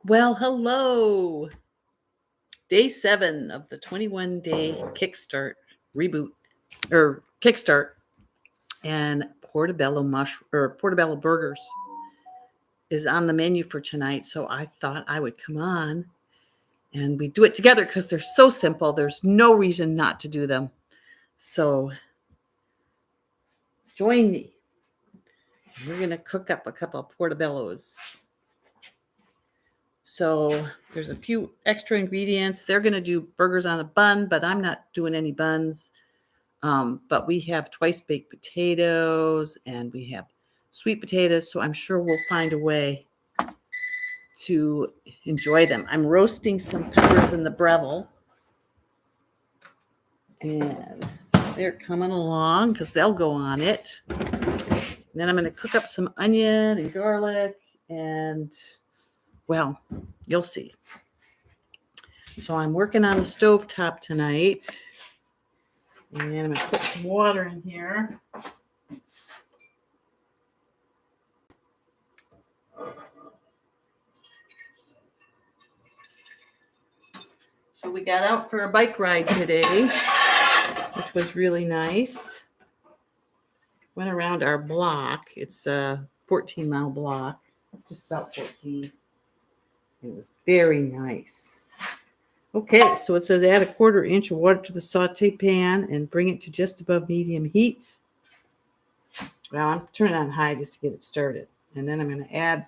Well, hello. Day 7 of the 21-day Kickstart reboot or Kickstart and Portobello burgers is on the menu for tonight. So I thought I would come on and we do it together because they're so simple. There's no reason not to do them. So join me. We're going to cook up a couple of Portobellos. So there's a few extra ingredients. They're going to do burgers on a bun, but I'm not doing any buns. But we have twice baked potatoes and we have sweet potatoes. So I'm sure we'll find a way to enjoy them. I'm roasting some peppers in the Breville. And they're coming along because they'll go on it. And then I'm going to cook up some onion and garlic and, well, you'll see. So I'm working on the stovetop tonight. And I'm going to put some water in here. So we got out for a bike ride today, which was really nice. Went around our block. It's a 14-mile block, just about 14. It was very nice. Okay, so it says add a 1/4 inch of water to the saute pan and bring it to just above medium heat. Well, I'm turning on high just to get it started. And then I'm going to add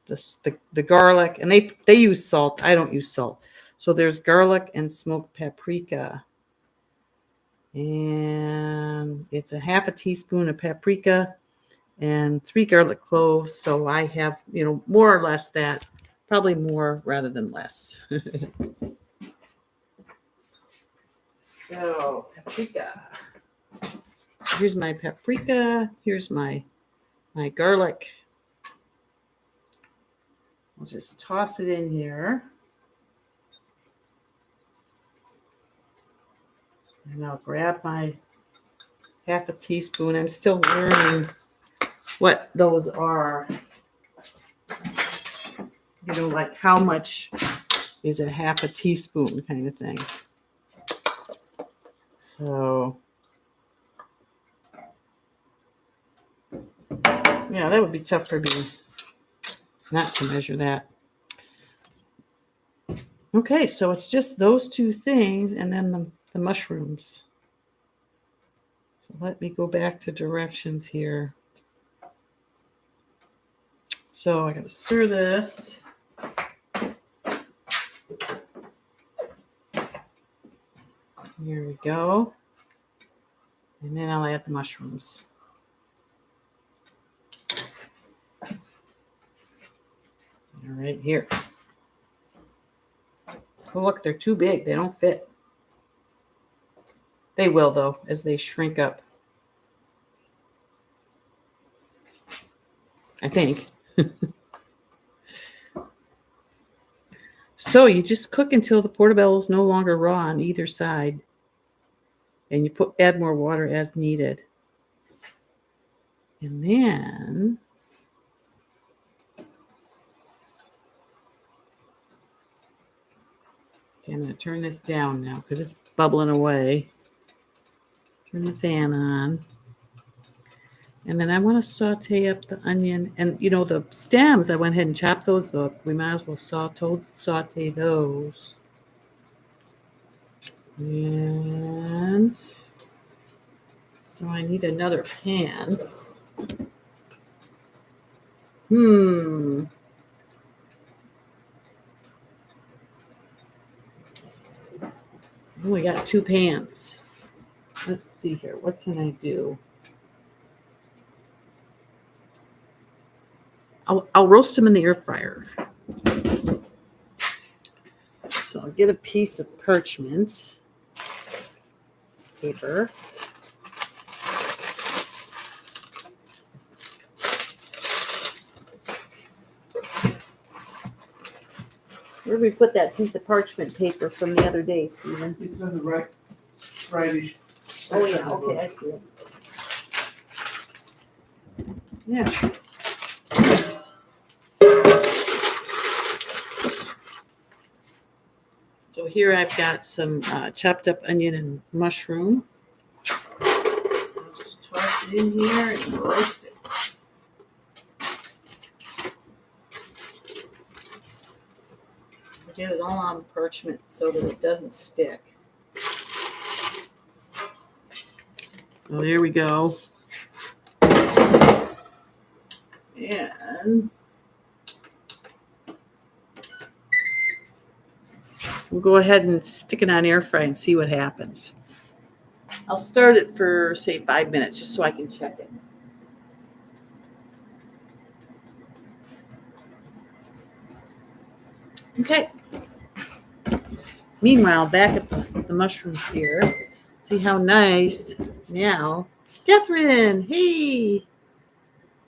the garlic. And they use salt. I don't use salt. So there's garlic and smoked paprika. And it's a 1/2 teaspoon of paprika and 3 garlic cloves. So I have, more or less that. Probably more rather than less. So, paprika. Here's my paprika. Here's my garlic. I'll just toss it in here. And I'll grab my 1/2 teaspoon. I'm still learning what those are. Like how much is a 1/2 teaspoon kind of thing. So, yeah, that would be tough for me not to measure that. Okay, so it's just those two things and then the mushrooms. So let me go back to directions here. So I got to stir this. Here we go. And then I'll add the mushrooms. Right here. Oh, look, they're too big. They don't fit. They will, though, as they shrink up. I think. So you just cook until the portobello is no longer raw on either side. And you add more water as needed. And then okay, I'm going to turn this down now because it's bubbling away. Turn the fan on. And then I want to saute up the onion. And, the stems, I went ahead and chopped those up. We might as well saute those. And so I need another pan. I only got 2 pans. Let's see here. What can I do? I'll roast them in the air fryer. So I'll get a piece of parchment paper. Where did we put that piece of parchment paper from the other day, Stephen? It's on the rightish. Oh yeah, okay, I see it. Yeah. So here I've got some chopped up onion and mushroom. I'll just toss it in here and roast it. I did it all on parchment so that it doesn't stick. So there we go. And we'll go ahead and stick it on air fry and see what happens. I'll start it for, say, 5 minutes just so I can check it. Okay. Meanwhile, back at the mushrooms here. See how nice now. Catherine, hey.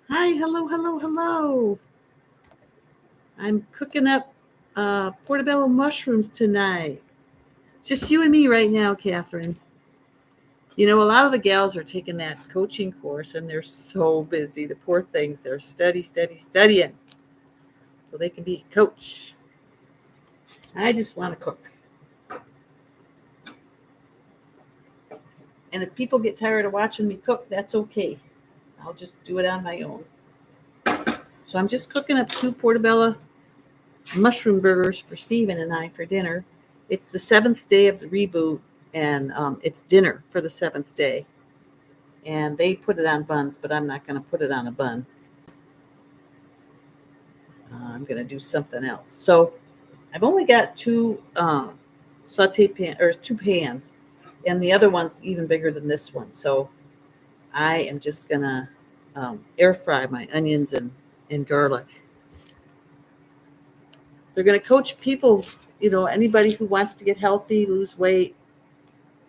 Hi, hello, hello, hello. I'm cooking up portobello mushrooms tonight. Just you and me right now, Catherine. You know, a lot of the gals are taking that coaching course and they're so busy. The poor things, they're studying so they can be a coach. I just want to cook. And if people get tired of watching me cook, that's okay. I'll just do it on my own. So I'm just cooking up 2 portobello mushroom burgers for Stephen and I for dinner. It's the 7th day of the reboot, and it's dinner for the 7th day. And they put it on buns, but I'm not going to put it on a bun. I'm going to do something else. So I've only got 2 saute pan or 2 pans, and the other one's even bigger than this one. So I am just going to air fry my onions and garlic. They're going to coach people, you know, anybody who wants to get healthy, lose weight,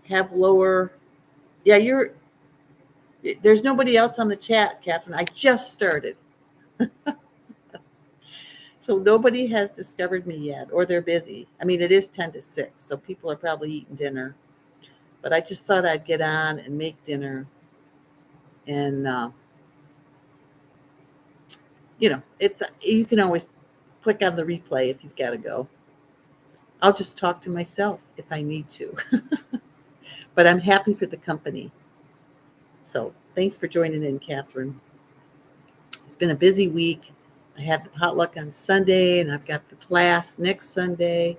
have lower. Yeah, there's nobody else on the chat, Catherine. I just started. So nobody has discovered me yet, or they're busy. I mean, it is 10 to 6, so people are probably eating dinner. But I just thought I'd get on and make dinner. And, you know, you can always click on the replay if you've got to go. I'll just talk to myself if I need to. But I'm happy for the company. So thanks for joining in, Catherine. It's been a busy week. I had the potluck on Sunday, and I've got the class next Sunday.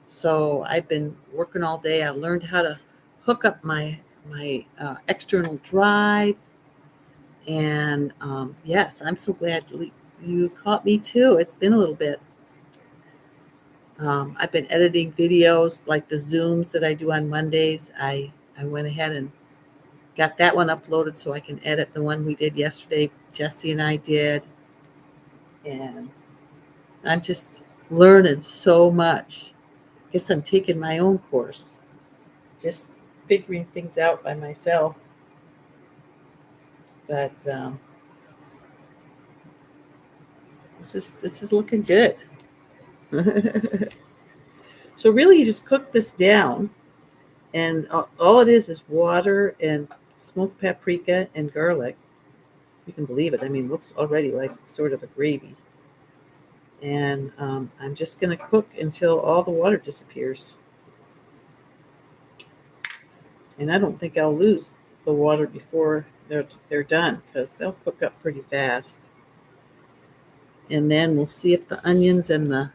So I've been working all day. I learned how to hook up my external drive. And yes, I'm so glad you caught me too. It's been a little bit. I've been editing videos like the Zooms that I do on Mondays. I went ahead and got that one uploaded so I can edit the one we did yesterday. Jesse and I did. And I'm just learning so much. I guess I'm taking my own course. Just figuring things out by myself. But this is looking good. So really, you just cook this down, and all it is water and smoked paprika and garlic. You can believe it. I mean, it looks already like sort of a gravy. And I'm just going to cook until all the water disappears. And I don't think I'll lose the water before they're done, because they'll cook up pretty fast. And then we'll see if the onions and the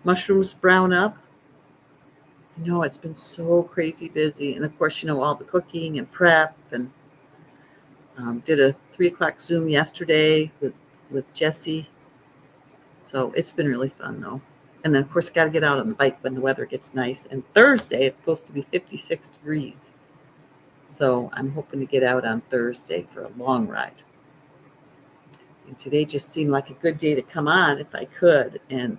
mushrooms brown up. You know, it's been so crazy busy. And of course, you know, all the cooking and prep, and did a 3:00 Zoom yesterday with Jesse. So it's been really fun though. And then of course, got to get out on the bike when the weather gets nice. And Thursday, it's supposed to be 56 degrees. So I'm hoping to get out on Thursday for a long ride. And today just seemed like a good day to come on if I could. And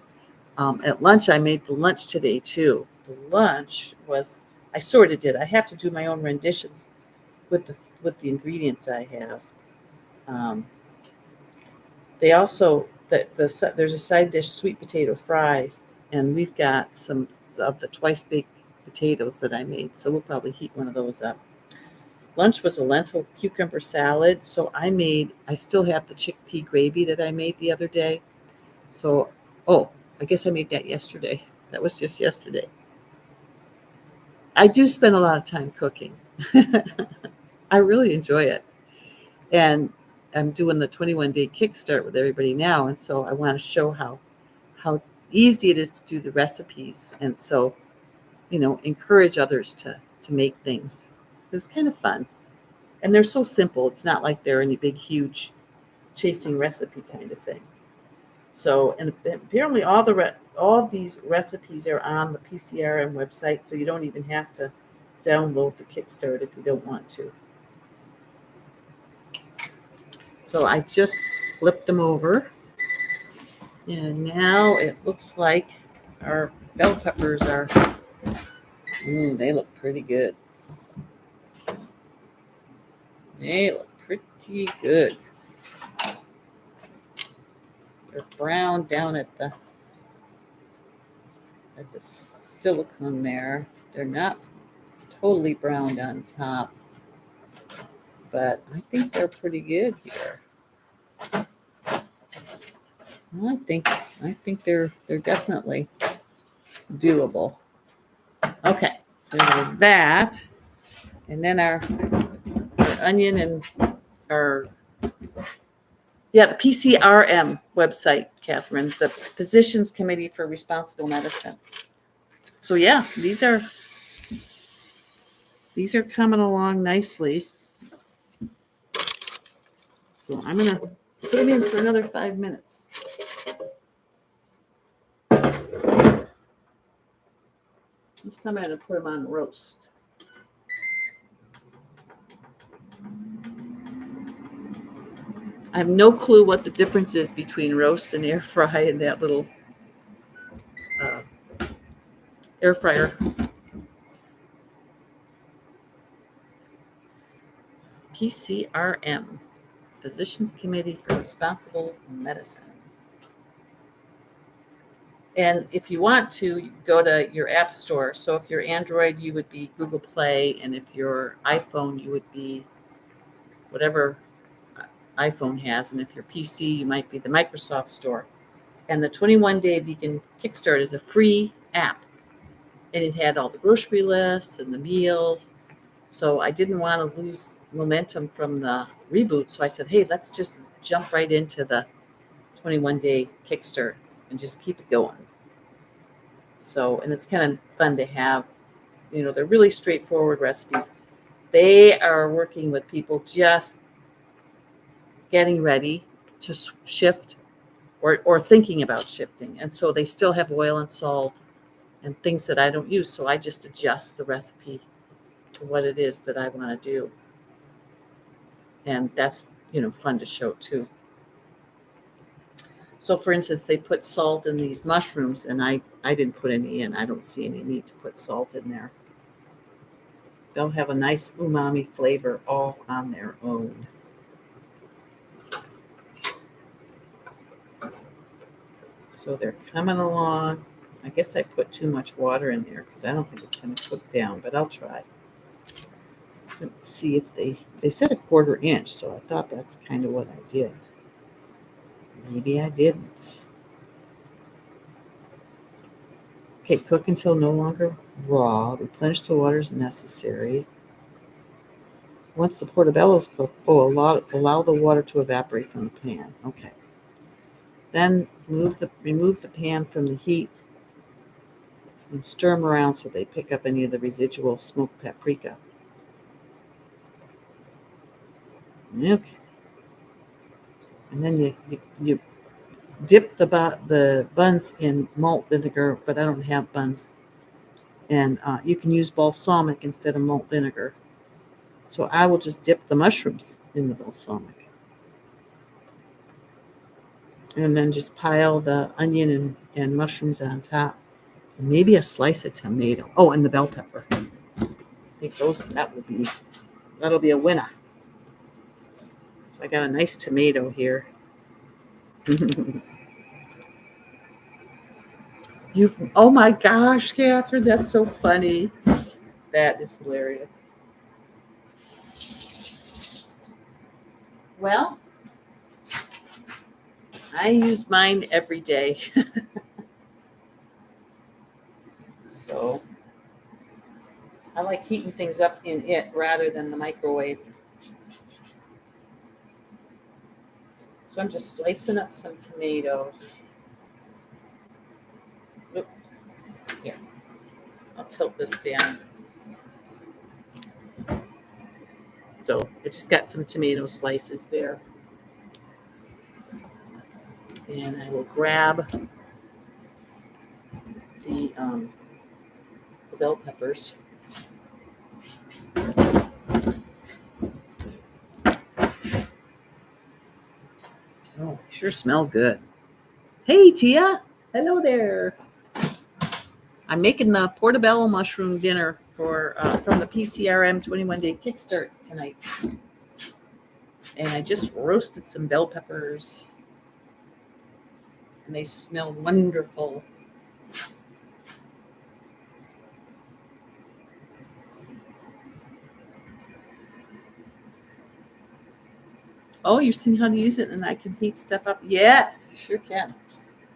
at lunch, I made the lunch today too. The lunch was, I sort of did. I have to do my own renditions with the ingredients I have. They also, there's a side dish, sweet potato fries, and we've got some of the twice baked potatoes that I made. So we'll probably heat one of those up. Lunch was a lentil cucumber salad. So I still have the chickpea gravy that I made the other day. So, I guess I made that yesterday. That was just yesterday. I do spend a lot of time cooking. I really enjoy it. And I'm doing the 21-day Kickstart with everybody now. And so I want to show how easy it is to do the recipes. And so, encourage others to make things. It's kind of fun. And they're so simple. It's not like they're any big, huge chasing recipe kind of thing. So, and apparently all these recipes are on the PCRM website, so you don't even have to download the Kickstart if you don't want to. So I just flipped them over, and now it looks like our bell peppers are, they look pretty good. They look pretty good. They're brown down at the silicone there. They're not totally browned on top, but I think they're pretty good here. I think they're definitely doable. Okay, so there's that, and then our onion and our the PCRM website, Catherine, the Physicians Committee for Responsible Medicine. So yeah, these are coming along nicely. So I'm gonna put them in for another 5 minutes. This time I'm gonna put them on roast. I have no clue what the difference is between roast and air fry and that little air fryer. PCRM, Physicians Committee for Responsible Medicine. And if you want to, you can go to your app store. So if you're Android, you would be Google Play. And if you're iPhone, you would be whatever iPhone has. And if you're PC, you might be the Microsoft Store. And the 21-day Vegan Kickstart is a free app. And it had all the grocery lists and the meals. So I didn't want to lose momentum from the reboot. So I said, hey, let's just jump right into the 21-day Kickstart and just keep it going. So, and it's kind of fun to have, they're really straightforward recipes. They are working with people just getting ready to shift or thinking about shifting. And so they still have oil and salt and things that I don't use. So I just adjust the recipe to what it is that I want to do. And that's, fun to show too. So for instance, they put salt in these mushrooms and I didn't put any in. I don't see any need to put salt in there. They'll have a nice umami flavor all on their own. So they're coming along. I guess I put too much water in there because I don't think it's going to cook down, but I'll try. Let's see if they said 1/4 inch, so I thought that's kind of what I did. Maybe I didn't. Okay, cook until no longer raw. Replenish the water as necessary. Once the portobello is cooked, allow the water to evaporate from the pan. Okay. Then remove the pan from the heat and stir them around so they pick up any of the residual smoked paprika. Okay. And then you dip the buns in malt vinegar, but I don't have buns. And you can use balsamic instead of malt vinegar. So I will just dip the mushrooms in the balsamic. And then just pile the onion and mushrooms on top. And maybe a slice of tomato. Oh, and the bell pepper. I think that'll be a winner. So I got a nice tomato here. Oh my gosh, Catherine, that's so funny. That is hilarious. Well, I use mine every day. I like heating things up in it rather than the microwave. So I'm just slicing up some tomatoes. Oop. Here, I'll tilt this down. So I just got some tomato slices there. And I will grab the bell peppers. Oh, sure smell good. Hey, Tia. Hello there. I'm making the Portobello mushroom dinner for from the PCRM 21-day Kickstart tonight. And I just roasted some bell peppers. And they smell wonderful. Oh, you've seen how to use it and I can heat stuff up? Yes, you sure can.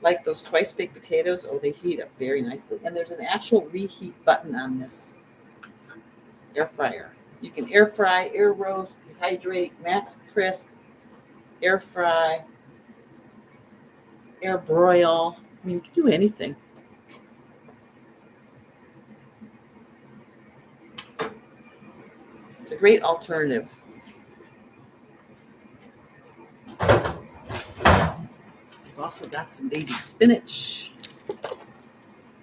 Like those twice baked potatoes, oh, they heat up very nicely. And there's an actual reheat button on this air fryer. You can air fry, air roast, dehydrate, max crisp, air fry, air broil. I mean, you can do anything. It's a great alternative. I've also got some baby spinach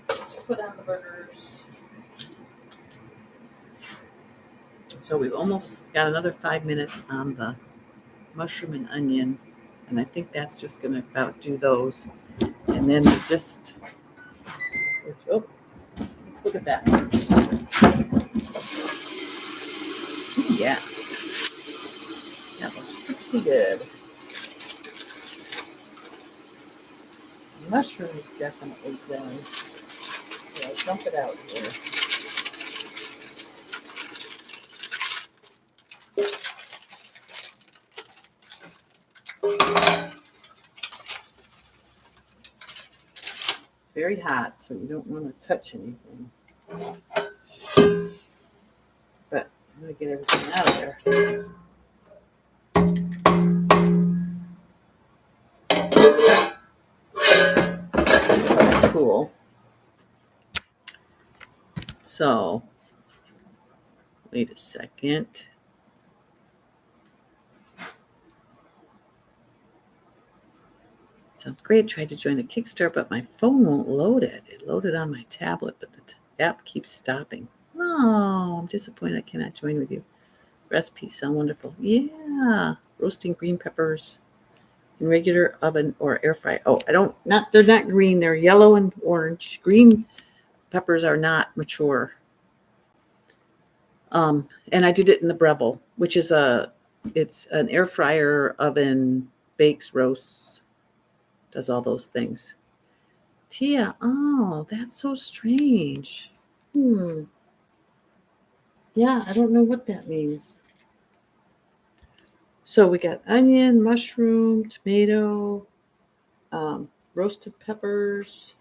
to put on the burgers. So we've almost got another 5 minutes on the mushroom and onion. And I think that's just going to about do those. And then we just, oh, let's look at that first. Yeah. That looks pretty good. The mushroom is definitely done. Yeah, I'll dump it out here. It's very hot, so you don't want to touch anything. But I'm going to get everything out of there. Cool. So, wait a second. Sounds great. Tried to join the Kickstart, but my phone won't load it. It loaded on my tablet, but the app keeps stopping. Oh, I'm disappointed I cannot join with you. Recipes sound wonderful. Yeah. Roasting green peppers in regular oven or air fry. Oh, they're not green. They're yellow and orange. Green peppers are not mature. And I did it in the Breville, which is it's an air fryer oven, bakes, roasts, does all those things. Tia, oh, that's so strange. Yeah, I don't know what that means. So we got onion, mushroom, tomato, roasted peppers,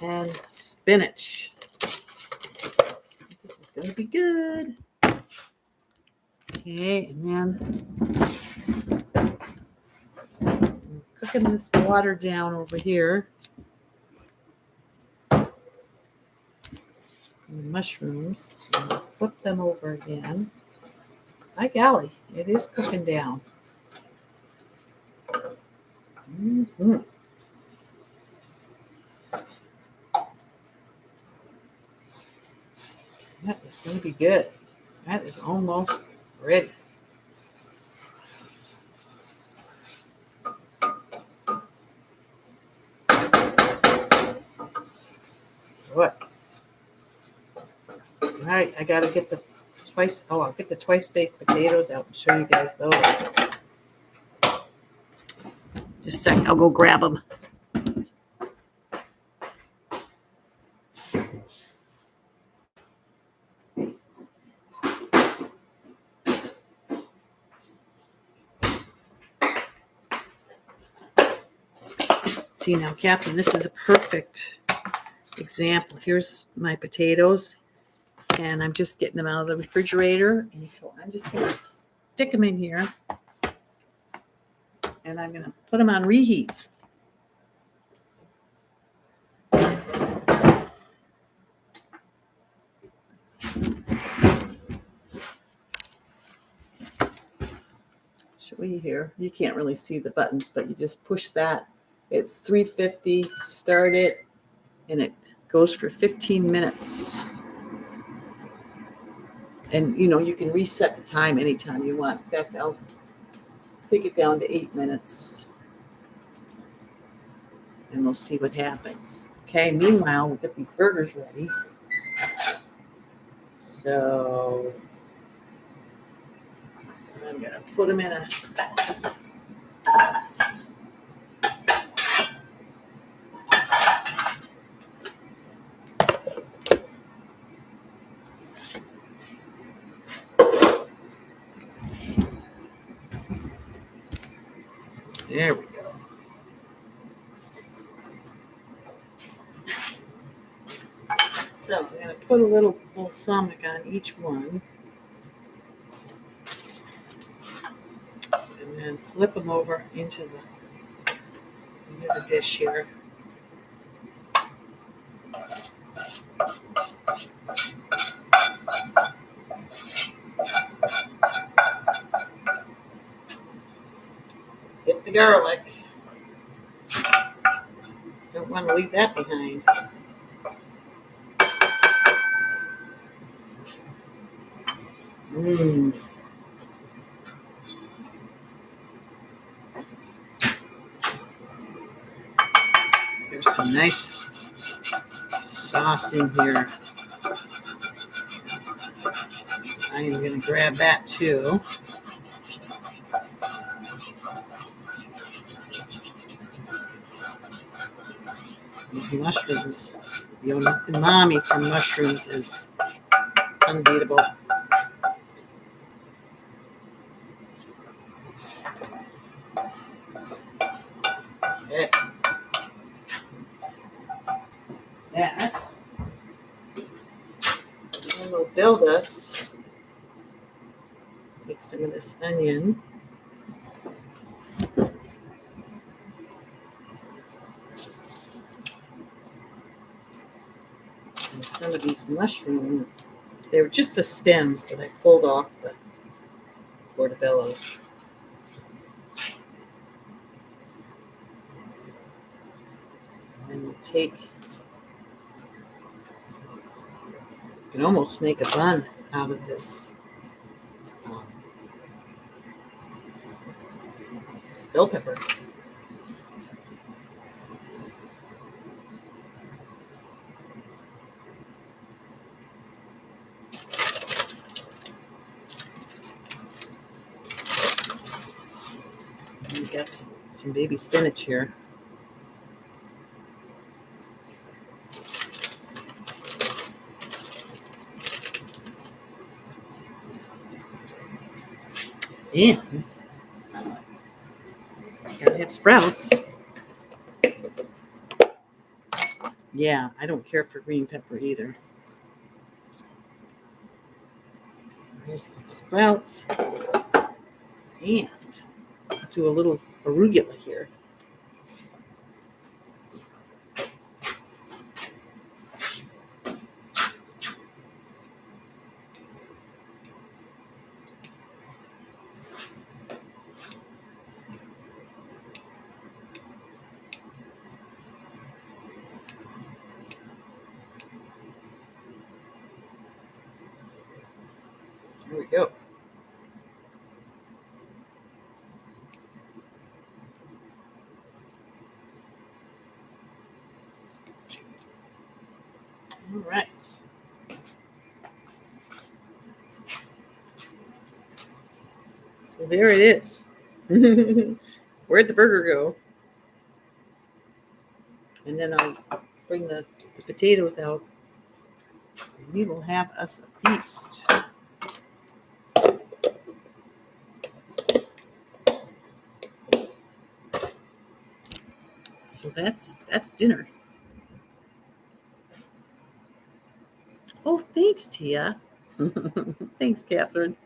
and spinach. This is going to be good. Okay, and then I'm cooking this water down over here. And the mushrooms, I'll flip them over again. By golly, it is cooking down. Mm-hmm. That is going to be good. That is almost ready. What? All right, I got to get the I'll get the twice baked potatoes out and show you guys those. Just a sec, I'll go grab them. See now, Catherine, this is a perfect example. Here's my potatoes. And I'm just getting them out of the refrigerator. And so I'm just going to stick them in here. And I'm going to put them on reheat. Show you here. You can't really see the buttons, but you just push that. It's 350, start it, and it goes for 15 minutes. And you can reset the time anytime you want. In fact, I'll take it down to 8 minutes. And we'll see what happens. Okay, meanwhile, we'll get these burgers ready. So I'm gonna put them in a there we go. So I'm gonna put a little balsamic on each one. And then flip them over into the dish here. Get the garlic. Don't want to leave that behind. There's some nice sauce in here. I am going to grab that too. These mushrooms, the umami from mushrooms is unbeatable. Okay. That. And we'll build us. Take some of this onion. And some of these mushrooms. They were just the stems that I pulled off the Portobellos. And we'll take, you can almost make a bun out of this bell pepper. And we got some baby spinach here. And gotta have sprouts. Yeah, I don't care for green pepper either. There's some sprouts. And do a little arugula here. There we go. All right. So there it is. Where'd the burger go? And then I'll bring the potatoes out. And we will have us a feast. So that's dinner. Oh, thanks, Tia. Thanks, Catherine.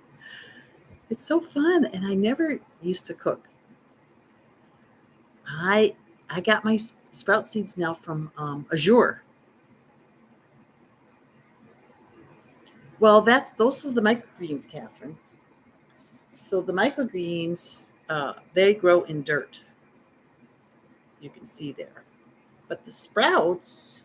It's so fun, and I never used to cook. I I got my sprout seeds now from Azure. Well, those are the microgreens, Catherine. So the microgreens, they grow in dirt. You can see there. But the sprouts,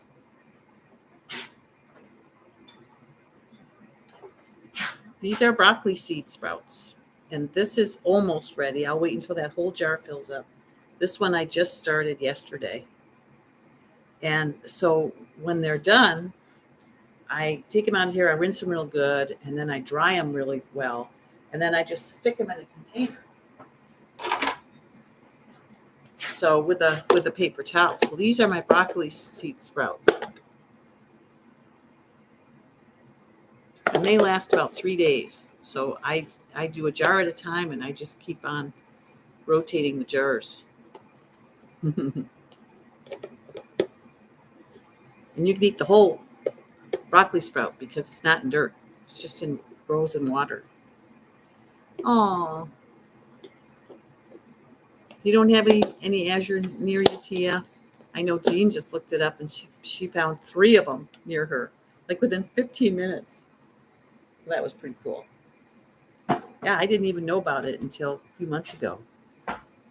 these are broccoli seed sprouts. And this is almost ready. I'll wait until that whole jar fills up. This one I just started yesterday. And so when they're done, I take them out of here, I rinse them real good, and then I dry them really well. And then I just stick them in a container. So with a paper towel. So these are my broccoli seed sprouts. And they last about 3 days. So I do a jar at a time, and I just keep on rotating the jars. And you can eat the whole broccoli sprout because it's not in dirt. It's just grows in water. Oh, you don't have any azure near you, Tia? I know Jean just looked it up, and she found 3 of them near her, like within 15 minutes. So that was pretty cool. Yeah, I didn't even know about it until a few months ago.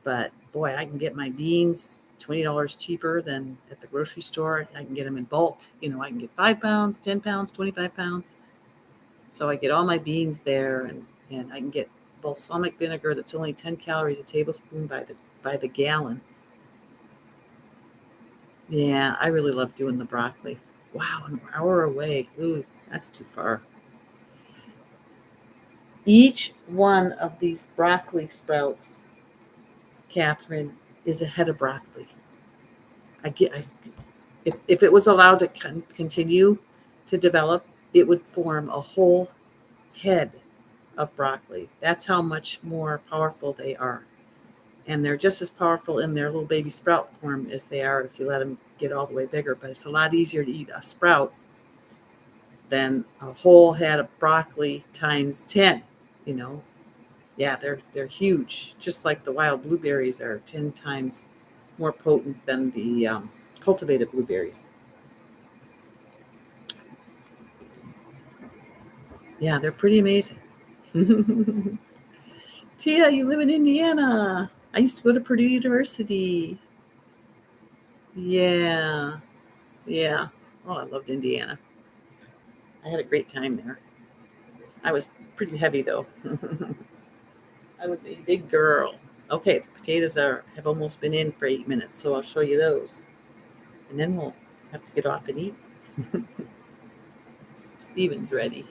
But boy, I can get my beans $20 cheaper than at the grocery store. I can get them in bulk. I can get 5 pounds, 10 pounds, 25 pounds. So I get all my beans there, and I can get balsamic vinegar that's only 10 calories a tablespoon by the gallon. Yeah, I really love doing the broccoli. Wow, an hour away. Ooh, that's too far. Each one of these broccoli sprouts, Catherine, is a head of broccoli. If it was allowed to continue to develop, it would form a whole head of broccoli. That's how much more powerful they are. And they're just as powerful in their little baby sprout form as they are if you let them get all the way bigger. But it's a lot easier to eat a sprout than a whole head of broccoli times 10. Yeah, they're huge. Just like the wild blueberries are 10 times more potent than the cultivated blueberries. Yeah, they're pretty amazing. Tia, you live in Indiana. I used to go to Purdue University. Yeah, yeah. Oh, I loved Indiana. I had a great time there. I was pretty heavy though. I was a big girl. Okay, the potatoes have almost been in for 8 minutes, so I'll show you those, and then we'll have to get off and eat. Steven's ready.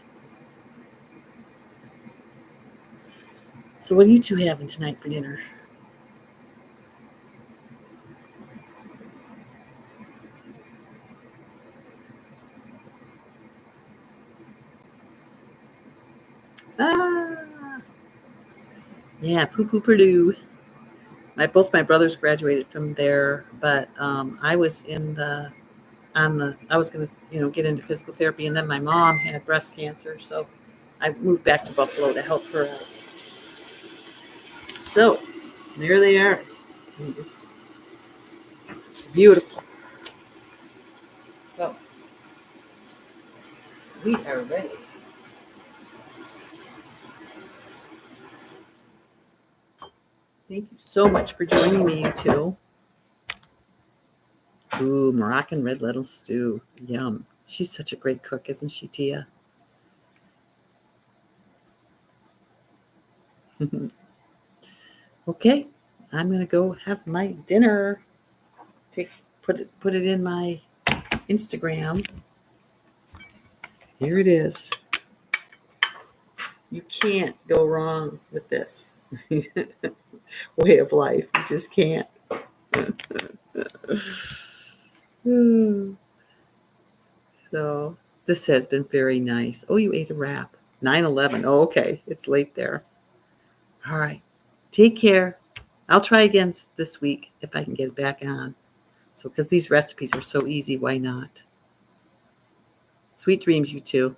So, what are you two having tonight for dinner? Ah, yeah, Poo Poo Purdue. Both my brothers graduated from there, but I was I was going to get into physical therapy, and then my mom had breast cancer, so I moved back to Buffalo to help her out. So there they are. Beautiful. So we are ready. Thank you so much for joining me, you two. Ooh, Moroccan red lentil stew. Yum. She's such a great cook, isn't she, Tia? Okay, I'm gonna go have my dinner. Put it in my Instagram. Here it is. You can't go wrong with this way of life. You just can't. So this has been very nice. Oh, you ate a wrap. 9/11. Oh, okay. It's late there. All right. Take care. I'll try again this week if I can get it back on. So, because these recipes are so easy, why not? Sweet dreams, you two.